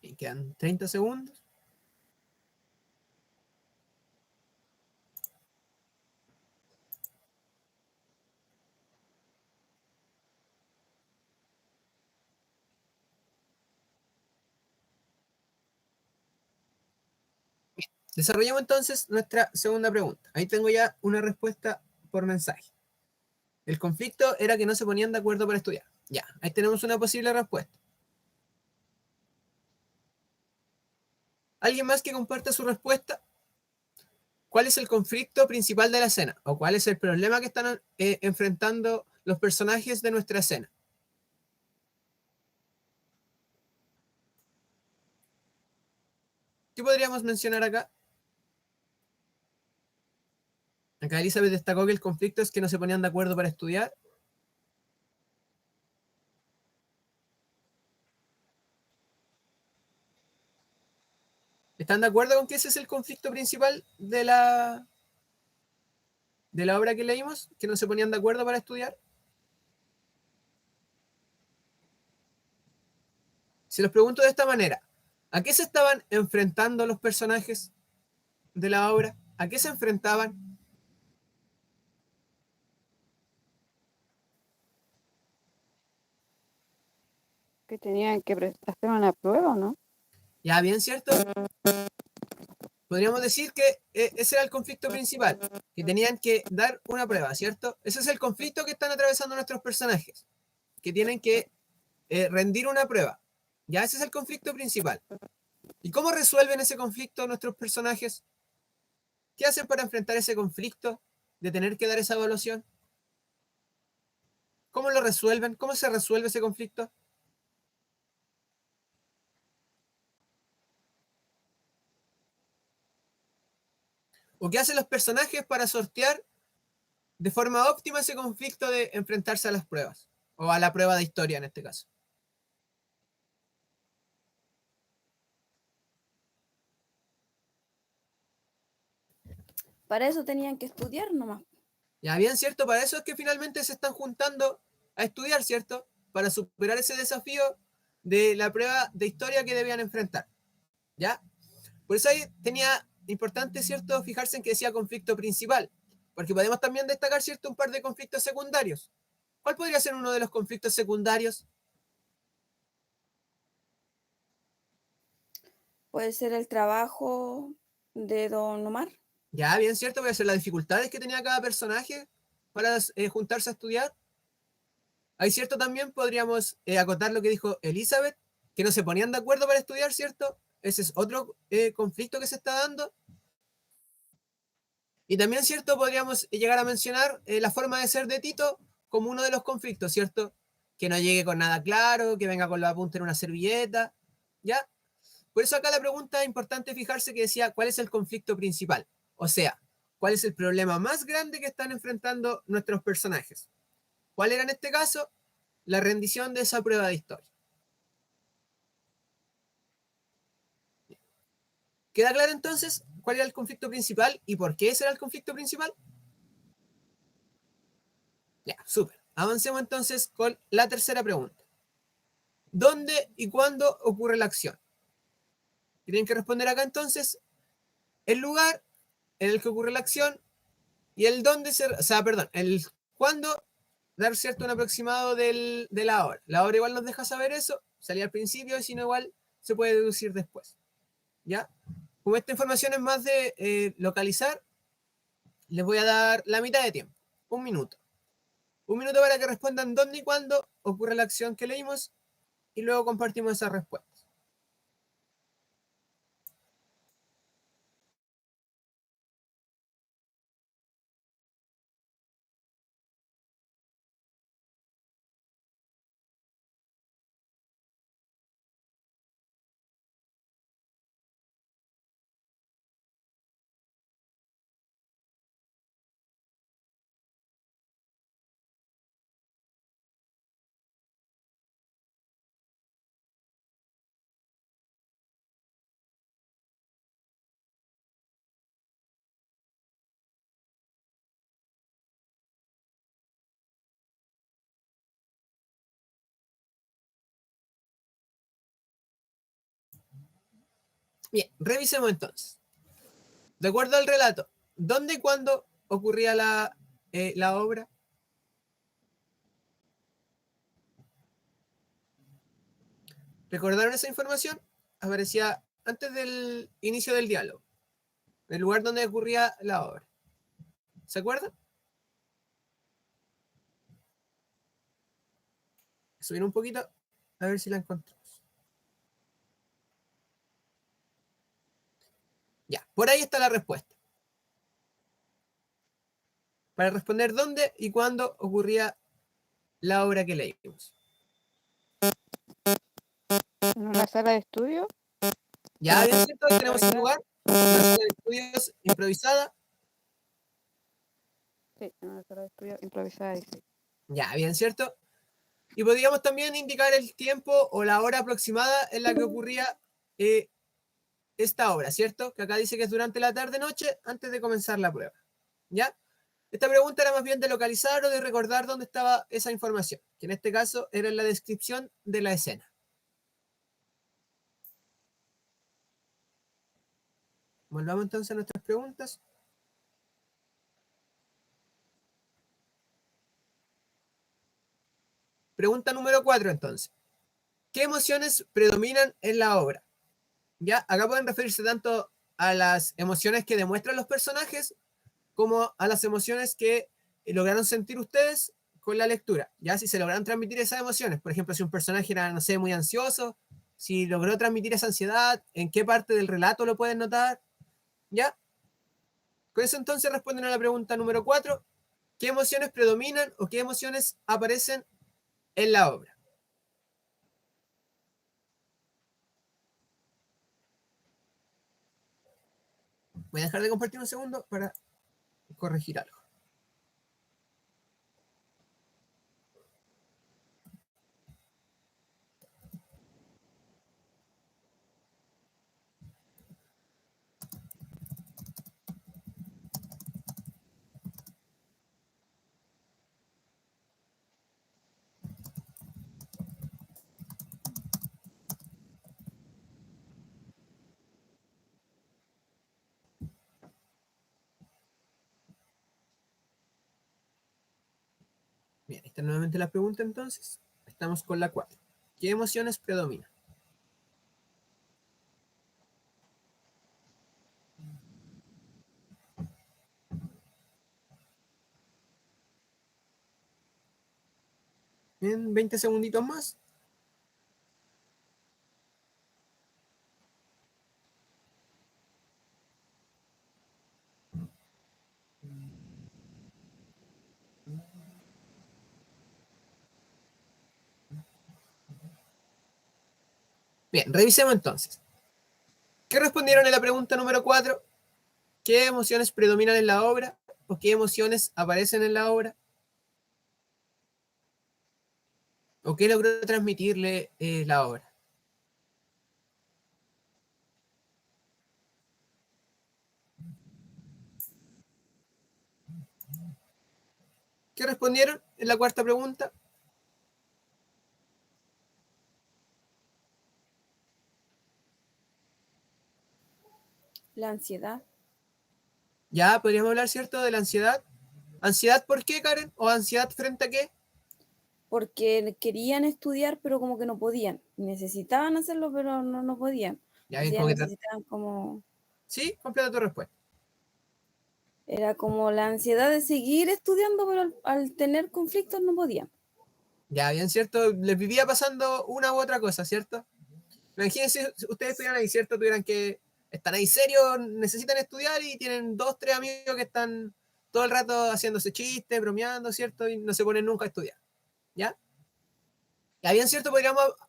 Y quedan 30 segundos. Desarrollamos entonces nuestra segunda pregunta. Ahí tengo ya una respuesta por mensaje. El conflicto era que no se ponían de acuerdo para estudiar. Ya, ahí tenemos una posible respuesta. ¿Alguien más que comparta su respuesta? ¿Cuál es el conflicto principal de la escena? ¿O cuál es el problema que están enfrentando los personajes de nuestra escena? ¿Qué podríamos mencionar acá? Acá Elizabeth destacó que el conflicto es que no se ponían de acuerdo para estudiar. ¿Están de acuerdo con que ese es el conflicto principal de la obra que leímos? ¿Que no se ponían de acuerdo para estudiar? Si los pregunto de esta manera, ¿a qué se estaban enfrentando los personajes de la obra? ¿A qué se enfrentaban? Que tenían que hacer una prueba, ¿no? Ya, bien, ¿cierto? Podríamos decir que ese era el conflicto principal, que tenían que dar una prueba, ¿cierto? Ese es el conflicto que están atravesando nuestros personajes, que tienen que rendir una prueba. Ya, ese es el conflicto principal. ¿Y cómo resuelven ese conflicto nuestros personajes? ¿Qué hacen para enfrentar ese conflicto de tener que dar esa evaluación? ¿Cómo lo resuelven? ¿Cómo se resuelve ese conflicto? ¿O qué hacen los personajes para sortear de forma óptima ese conflicto de enfrentarse a las pruebas? O a la prueba de historia en este caso. Para eso tenían que estudiar nomás. Ya bien, ¿cierto? Para eso es que finalmente se están juntando a estudiar, ¿cierto? Para superar ese desafío de la prueba de historia que debían enfrentar. ¿Ya? Por eso ahí tenía importante, ¿cierto? Fijarse en que decía conflicto principal. Porque podemos también destacar, ¿cierto? Un par de conflictos secundarios. ¿Cuál podría ser uno de los conflictos secundarios? Puede ser el trabajo de Don Omar. Ya, bien, ¿cierto? Puede ser las dificultades que tenía cada personaje para juntarse a estudiar. Hay cierto también podríamos acotar lo que dijo Elizabeth, que no se ponían de acuerdo para estudiar, ¿cierto? Ese es otro conflicto que se está dando. Y también, ¿cierto? Podríamos llegar a mencionar la forma de ser de Tito como uno de los conflictos, ¿cierto? Que no llegue con nada claro, que venga con los apuntes en una servilleta, ¿ya? Por eso acá la pregunta es importante fijarse que decía, ¿cuál es el conflicto principal? O sea, ¿cuál es el problema más grande que están enfrentando nuestros personajes? ¿Cuál era en este caso? La rendición de esa prueba de historia. ¿Queda claro entonces cuál era el conflicto principal y por qué ese era el conflicto principal? Ya, súper. Avancemos entonces con la tercera pregunta. ¿Dónde y cuándo ocurre la acción? Tienen que responder acá entonces el lugar en el que ocurre la acción y el dónde o sea, perdón, el cuándo dar cierto un aproximado de la hora. La hora igual nos deja saber eso, salía al principio y si no igual se puede deducir después. ¿Ya? Como esta información es más de localizar, les voy a dar la mitad de tiempo, un minuto. Un minuto para que respondan dónde y cuándo ocurre la acción que leímos y luego compartimos esas respuestas. Bien, revisemos entonces. De acuerdo al relato, ¿dónde y cuándo ocurría la obra? ¿Recordaron esa información? Aparecía antes del inicio del diálogo, el lugar donde ocurría la obra. ¿Se acuerdan? Subir un poquito a ver si la encontramos. Ya, por ahí está la respuesta. Para responder dónde y cuándo ocurría la obra que leímos. En una sala de estudio. Ya, bien cierto, ahí tenemos el lugar, una sala de estudios improvisada. Sí, en una sala de estudio improvisada, dice. Ya, bien cierto. Y podríamos también indicar el tiempo o la hora aproximada en la que ocurría esta obra, ¿cierto? Que acá dice que es durante la tarde-noche antes de comenzar la prueba. ¿Ya? Esta pregunta era más bien de localizar o de recordar dónde estaba esa información, que en este caso era en la descripción de la escena. Volvamos entonces a nuestras preguntas. Pregunta número 4 entonces. ¿Qué emociones predominan en la obra? Ya, acá pueden referirse tanto a las emociones que demuestran los personajes como a las emociones que lograron sentir ustedes con la lectura. Ya, si se lograron transmitir esas emociones, por ejemplo, si un personaje era, no sé, muy ansioso, si logró transmitir esa ansiedad, en qué parte del relato lo pueden notar, ¿ya? Con eso entonces responden a la pregunta número 4, ¿qué emociones predominan o qué emociones aparecen en la obra? Voy a dejar de compartir un segundo para corregir algo. Bien, esta es nuevamente la pregunta entonces. Estamos con la 4. ¿Qué emociones predominan? En 20 segunditos más. Bien, revisemos entonces. ¿Qué respondieron en la pregunta número 4? ¿Qué emociones predominan en la obra? ¿O qué emociones aparecen en la obra? ¿O qué logró transmitirle la obra? ¿Qué respondieron en la cuarta pregunta? La ansiedad, Ya podríamos hablar, ¿cierto?, de la ansiedad. ¿Ansiedad por qué, Karen? ¿O ansiedad frente a qué? porque querían estudiar, pero como que no podían. Necesitaban hacerlo, pero no podían. Ya O bien, sea, como que... necesitaban como... Sí, completa tu respuesta. Era como la ansiedad de seguir estudiando, pero al tener conflictos no podían. Ya bien, ¿cierto? Les vivía pasando una u otra cosa, ¿cierto? Imagínense si ustedes estuvieran ahí, ¿cierto? Tuvieran que estar ahí serios, necesitan estudiar y tienen dos, tres amigos que están todo el rato haciéndose chistes, bromeando, ¿cierto? Y no se ponen nunca a estudiar, ¿ya? Ya bien, ¿cierto?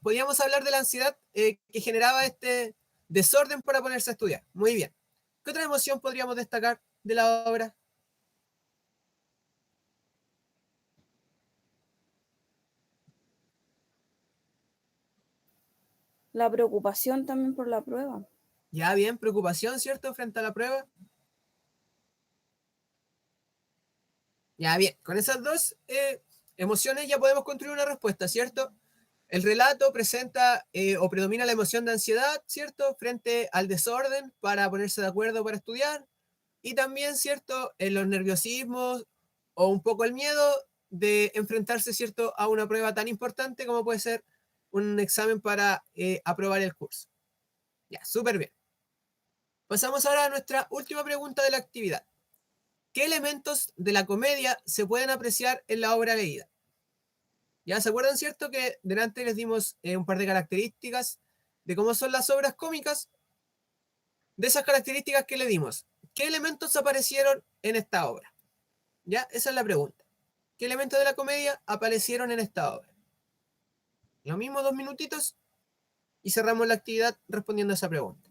Podríamos hablar de la ansiedad que generaba este desorden para ponerse a estudiar. Muy bien. ¿Qué otra emoción podríamos destacar de la obra? La preocupación también por la prueba. Ya bien, preocupación, ¿cierto? Frente a la prueba. Ya bien, con esas dos emociones ya podemos construir una respuesta, ¿cierto? El relato presenta o predomina la emoción de ansiedad, ¿cierto? Frente al desorden para ponerse de acuerdo para estudiar. Y también, ¿cierto? En los nerviosismos o un poco el miedo de enfrentarse, ¿cierto? A una prueba tan importante como puede ser un examen para aprobar el curso. Ya, súper bien. Pasamos ahora a nuestra última pregunta de la actividad. ¿Qué elementos de la comedia se pueden apreciar en la obra leída? Ya se acuerdan, ¿cierto? Que delante les dimos un par de características de cómo son las obras cómicas. De esas características que le dimos, ¿qué elementos aparecieron en esta obra? Ya, esa es la pregunta. ¿Qué elementos de la comedia aparecieron en esta obra? Lo mismo, 2 minutitos y cerramos la actividad respondiendo a esa pregunta.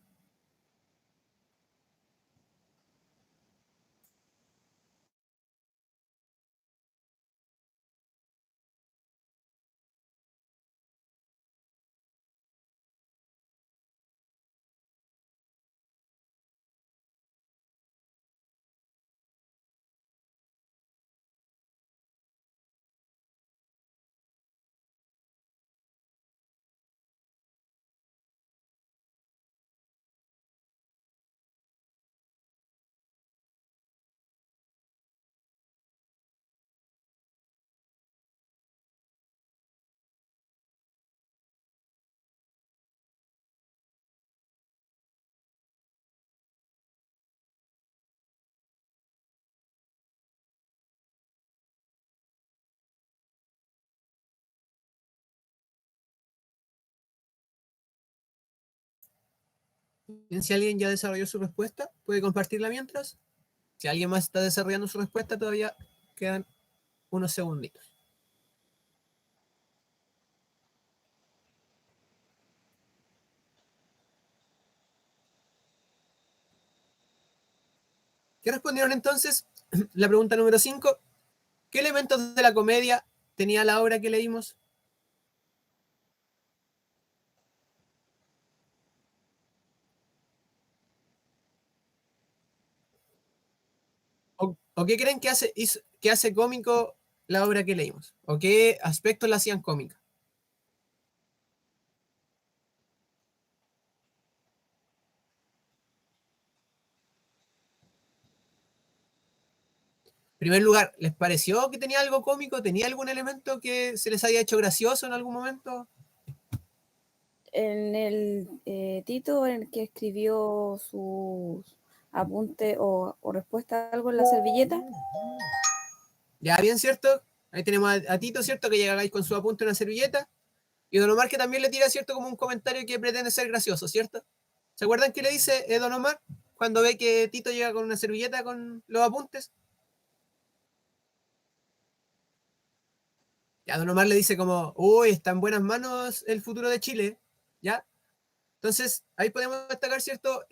Bien, si alguien ya desarrolló su respuesta, puede compartirla mientras. Si alguien más está desarrollando su respuesta, todavía quedan unos segunditos. ¿Qué respondieron entonces? La pregunta número 5. ¿Qué elementos de la comedia tenía la obra que leímos? ¿O qué creen que hace cómico la obra que leímos? ¿O qué aspectos la hacían cómica? En primer lugar, ¿les pareció que tenía algo cómico? ¿Tenía algún elemento que se les haya hecho gracioso en algún momento? En el Tito, en el que escribió sus apuntes o respuesta a algo en la servilleta. Ya, bien, ¿cierto? Ahí tenemos a Tito, ¿cierto? Que llega ahí con su apunte en una servilleta. Y Don Omar que también le tira, ¿cierto? Como un comentario que pretende ser gracioso, ¿cierto? ¿Se acuerdan qué le dice Don Omar cuando ve que Tito llega con una servilleta con los apuntes? Ya, Don Omar le dice como, uy, está en buenas manos el futuro de Chile, ¿ya? Entonces, ahí podemos destacar, ¿cierto?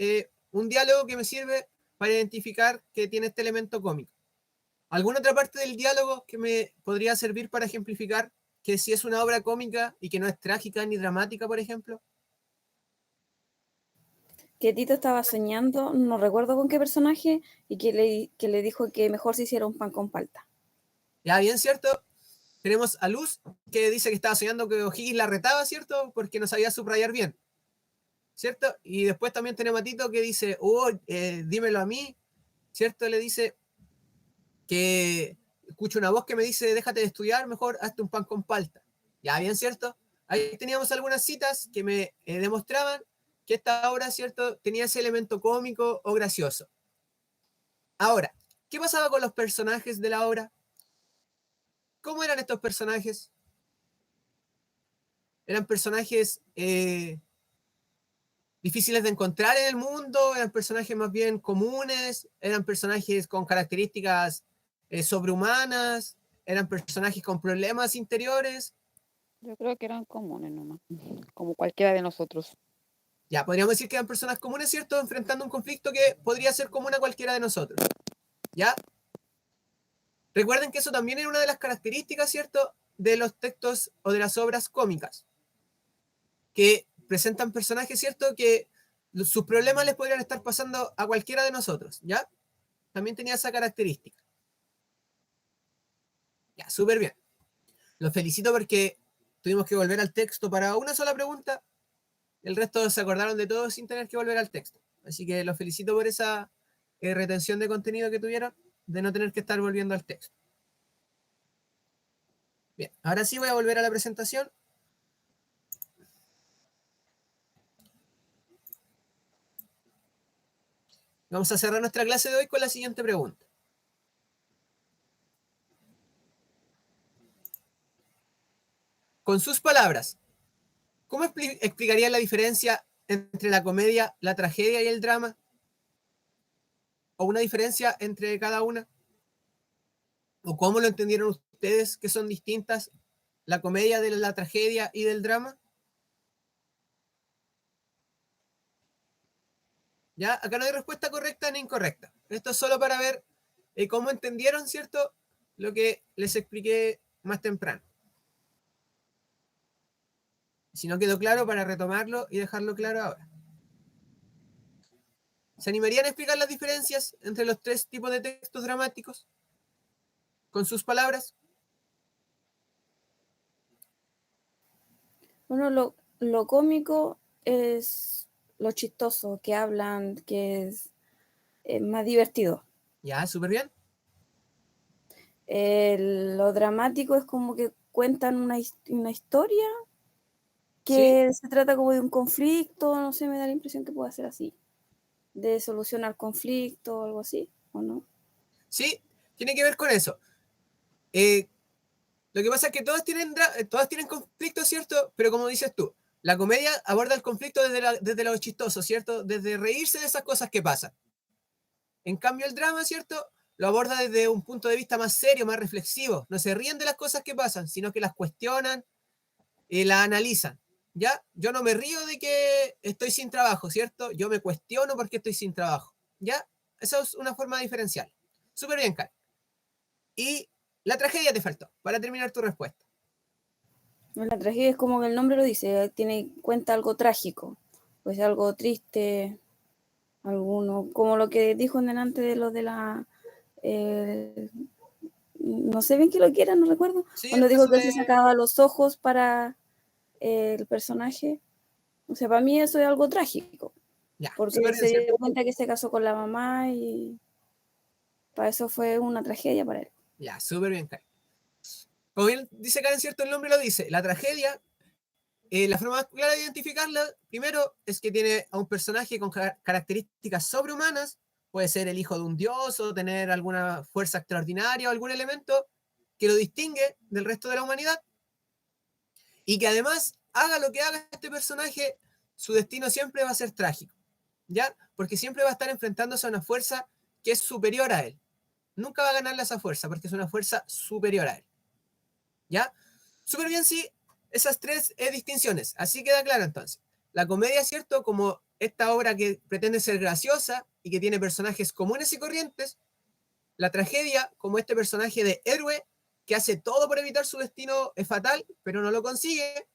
Un diálogo que me sirve para identificar que tiene este elemento cómico. ¿Alguna otra parte del diálogo que me podría servir para ejemplificar que si es una obra cómica y que no es trágica ni dramática, por ejemplo? Que Tito estaba soñando, no recuerdo con qué personaje, y que le dijo que mejor se hiciera un pan con palta. Ya, bien, ¿cierto? Tenemos a Luz, que dice que estaba soñando que O'Higgins la retaba, ¿cierto? Porque no sabía subrayar bien, ¿cierto? Y después también tenemos a Tito que dice, dímelo a mí, ¿cierto? Le dice que escucho una voz que me dice, déjate de estudiar, mejor hazte un pan con palta. Ya, bien, ¿cierto? Ahí teníamos algunas citas que me demostraban que esta obra, ¿cierto?, tenía ese elemento cómico o gracioso. Ahora, ¿qué pasaba con los personajes de la obra? ¿Cómo eran estos personajes? ¿Eran personajes difíciles de encontrar en el mundo? ¿Eran personajes más bien comunes? ¿Eran personajes con características sobrehumanas? ¿Eran personajes con problemas interiores? Yo creo que eran comunes nomás, como cualquiera de nosotros. Ya, podríamos decir que eran personas comunes, ¿cierto? Enfrentando un conflicto que podría ser común a cualquiera de nosotros. ¿Ya? Recuerden que eso también era una de las características, ¿cierto?, de los textos o de las obras cómicas, que presentan personajes, ¿cierto?, que sus problemas les podrían estar pasando a cualquiera de nosotros, ¿ya? También tenía esa característica. Ya, súper bien. Los felicito porque tuvimos que volver al texto para una sola pregunta. El resto se acordaron de todo sin tener que volver al texto. Así que los felicito por esa retención de contenido que tuvieron, de no tener que estar volviendo al texto. Bien, ahora sí voy a volver a la presentación. Vamos a cerrar nuestra clase de hoy con la siguiente pregunta. Con sus palabras, ¿cómo explicaría la diferencia entre la comedia, la tragedia y el drama? ¿O una diferencia entre cada una? ¿O cómo lo entendieron ustedes que son distintas la comedia de la tragedia y del drama? ¿Ya? Acá no hay respuesta correcta ni incorrecta. Esto es solo para ver cómo entendieron, ¿cierto?, lo que les expliqué más temprano. Si no quedó claro, para retomarlo y dejarlo claro ahora. ¿Se animarían a explicar las diferencias entre los tres tipos de textos dramáticos? Con sus palabras. Bueno, lo cómico es lo chistoso, que hablan, que es más divertido. Ya, súper bien. Lo dramático es como que cuentan una historia Sí, que se trata como de un conflicto, no sé, me da la impresión que puede ser así, de solucionar conflicto o algo así, ¿o no? sí, tiene que ver con eso. Lo que pasa es que todas tienen conflictos, ¿cierto? Pero como dices tú, La comedia aborda el conflicto desde lo chistoso, ¿cierto? Desde reírse de esas cosas que pasan. En cambio, el drama, ¿cierto? Lo aborda desde un punto de vista más serio, más reflexivo. No se ríen de las cosas que pasan, sino que las cuestionan y las analizan. ¿Ya? Yo no me río de que estoy sin trabajo, ¿cierto? Yo me cuestiono por qué estoy sin trabajo. ¿Ya? Esa es una forma diferencial. Súper bien, Karen. Y la tragedia te faltó, para terminar tu respuesta. La tragedia es como que el nombre lo dice, tiene cuenta algo trágico, pues algo triste, alguno, como lo que dijo en delante de lo de la, no sé bien qué lo que era, no recuerdo, Sí, cuando el dijo caso que de... se sacaba los ojos para el personaje. O sea, para mí eso es algo trágico, Ya, porque súper él bien, se ¿cierto? dio cuenta que se casó con la mamá y para eso fue una tragedia para él. Ya, súper bien, Karen. Como bien dice Karen, ¿cierto? El nombre lo dice. La tragedia, la forma más clara de identificarla, primero, es que tiene a un personaje con características sobrehumanas. Puede ser el hijo de un dios o tener alguna fuerza extraordinaria o algún elemento que lo distingue del resto de la humanidad. Y que además, haga lo que haga este personaje, su destino siempre va a ser trágico. ¿Ya? Porque siempre va a estar enfrentándose a una fuerza que es superior a él. Nunca va a ganarle a esa fuerza porque es una fuerza superior a él. ¿Ya? Súper bien, sí, esas tres distinciones. Así queda claro entonces. La comedia, ¿cierto? Como esta obra que pretende ser graciosa y que tiene personajes comunes y corrientes. La tragedia, como este personaje de héroe que hace todo por evitar su destino fatal, pero no lo consigue.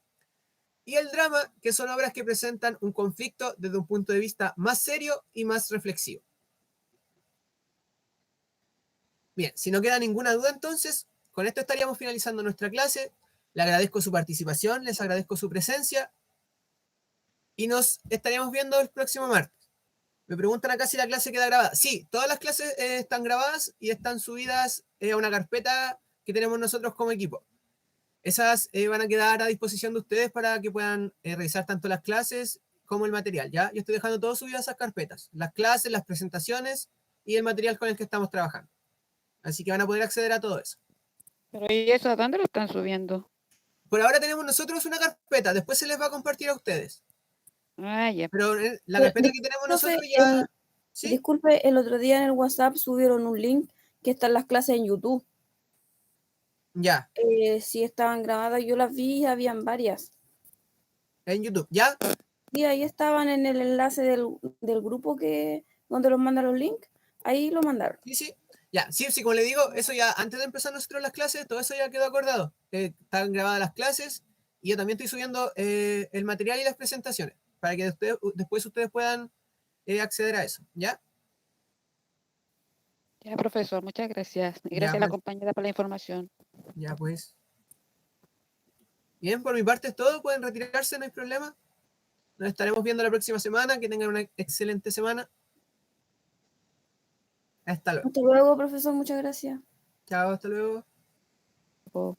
Y el drama, que son obras que presentan un conflicto desde un punto de vista más serio y más reflexivo. Bien, si no queda ninguna duda entonces, con esto estaríamos finalizando nuestra clase. Le agradezco su participación, les agradezco su presencia y nos estaríamos viendo el próximo martes. Me preguntan acá si la clase queda grabada. Sí, todas las clases están grabadas y están subidas a una carpeta que tenemos nosotros como equipo. Esas van a quedar a disposición de ustedes para que puedan revisar tanto las clases como el material, ¿ya? Yo estoy dejando todo subido a esas carpetas. Las clases, las presentaciones y el material con el que estamos trabajando. Así que van a poder acceder a todo eso. Pero ¿y eso a dónde lo están subiendo? Por ahora tenemos nosotros una carpeta, después se les va a compartir a ustedes. Ah, ya. Pero la carpeta que tenemos Profe, nosotros ya... ¿Sí? disculpe, el otro día en el WhatsApp subieron un link que están las clases en YouTube. Ya, Sí estaban grabadas, yo las vi y habían varias. en YouTube. ¿Ya? Y ahí estaban en el enlace del grupo donde los mandan los links. Ahí lo mandaron. Sí, sí. Ya, sí, sí, como le digo, eso ya, antes de empezar nosotros las clases, todo eso ya quedó acordado. Están grabadas las clases y yo también estoy subiendo el material y las presentaciones para que después ustedes puedan acceder a eso. ¿Ya? Ya, profesor, muchas gracias. Y Ya, gracias a la pues. compañera por la información. Ya, pues. Bien, por mi parte es todo. Pueden retirarse, no hay problema. Nos estaremos viendo la próxima semana. Que tengan una excelente semana. Hasta luego. Hasta luego, profesor, muchas gracias. Chao, hasta luego. Oh.